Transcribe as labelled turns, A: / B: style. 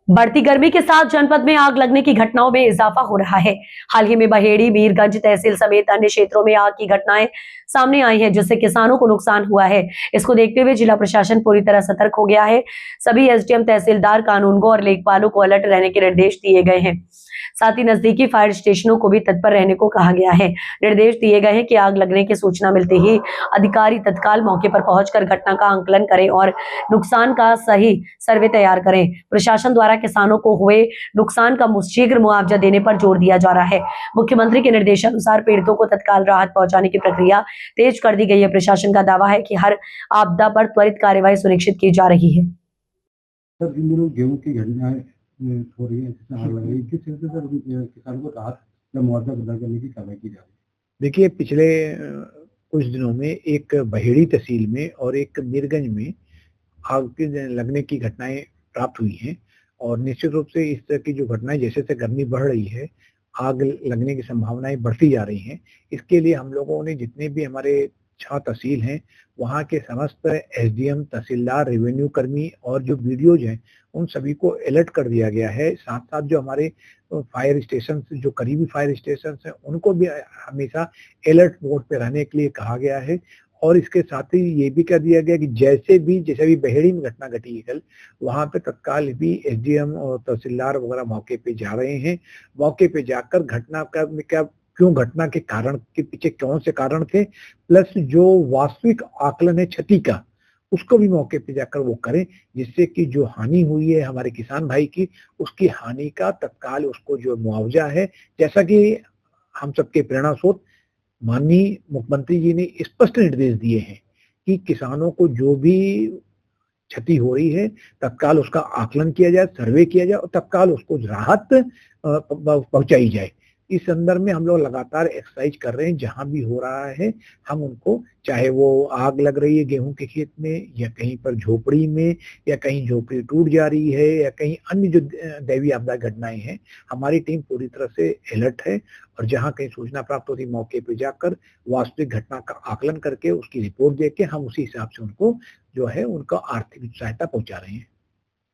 A: बढ़ती गर्मी के साथ जनपद में आग लगने की घटनाओं में इजाफा हो रहा है। हाल ही में बहेड़ी, मीरगंज तहसील समेत अन्य क्षेत्रों में आग की घटनाएं सामने आई हैं, जिससे किसानों को नुकसान हुआ है। इसको देखते हुए जिला प्रशासन पूरी तरह सतर्क हो गया है। सभी एसडीएम, तहसीलदार, कानूनगो और लेखपालों को अलर्ट रहने के निर्देश दिए गए हैं। साथ ही नजदीकी फायर स्टेशनों को भी तत्पर रहने को कहा गया है। निर्देश दिए गए हैं कि आग लगने की सूचना मिलते ही अधिकारी तत्काल मौके पर पहुंचकर घटना का आंकलन करें और नुकसान का सही सर्वे तैयार करें। प्रशासन द्वारा किसानों को हुए नुकसान का शीघ्र मुआवजा देने पर जोर दिया जा रहा है। मुख्यमंत्री के निर्देशानुसार पीड़ितों को तत्काल राहत पहुंचाने की प्रक्रिया तेज कर दी गई है। प्रशासन का दावा है कि हर आपदा पर त्वरित कार्यवाही सुनिश्चित की जा रही है।
B: सर, इन दिनों गेहूं की घटनाएं हो रही है, जिसमें आग लग रही है, किस तरह से सर किसानों को राहत या मुआवजा प्रदान करने की कार्रवाई की जा रही है?
C: देखिए, पिछले कुछ दिनों में एक बहेड़ी तहसील में और एक मीरगंज में आग के लगने की घटनाएं प्राप्त हुई हैं और निश्चित रूप से इस तरह की जो घटनाएं, जैसे जैसे गर्मी बढ़ रही है, आग लगने की संभावनाएं बढ़ती जा रही हैं। इसके लिए हम लोगों ने जितने भी हमारे 6 तहसील हैं, वहाँ के समस्त एसडीएम, तहसीलदार, रेवेन्यू कर्मी और जो वीडियोज हैं, उन सभी को अलर्ट कर दिया गया है। साथ साथ जो हमारे फायर स्टेशन, जो करीबी फायर स्टेशन हैं, उनको भी हमेशा अलर्ट मोड पे रहने के लिए कहा गया है। और इसके साथ ही ये भी कह दिया गया कि जैसे भी बहेड़ी में घटना घटी है कल, वहाँ पे तत्काल भी एसडीएम और तहसीलदार वगैरह मौके पे जा रहे हैं। मौके पे जाकर घटना का क्यों, घटना के कारण के पीछे कौन से कारण थे, प्लस जो वास्तविक आकलन है क्षति का, उसको भी मौके पे जाकर वो करें, जिससे कि जो हानि हुई है हमारे किसान भाई की, उसकी हानि का तत्काल उसको जो मुआवजा है, जैसा कि हम सबके प्रेरणा स्रोत माननीय मुख्यमंत्री जी ने स्पष्ट निर्देश दिए हैं कि किसानों को जो भी क्षति हो रही है तत्काल उसका आकलन किया जाए, सर्वे किया जाए और तत्काल उसको राहत पहुंचाई जाए। इस संदर्भ में हम लोग लगातार एक्सरसाइज कर रहे हैं। जहां भी हो रहा है हम उनको, चाहे वो आग लग रही है गेहूं के खेत में या कहीं पर झोपड़ी में या कहीं झोपड़ी टूट जा रही है या कहीं अन्य जो दैवीय आपदा घटनाएं हैं, हमारी टीम पूरी तरह से अलर्ट है और जहां कहीं सूचना प्राप्त होती मौके पर जाकर वास्तविक घटना का आकलन करके उसकी रिपोर्ट देके हम उसी हिसाब से उनको जो है उनका आर्थिक सहायता पहुंचा रहे हैं।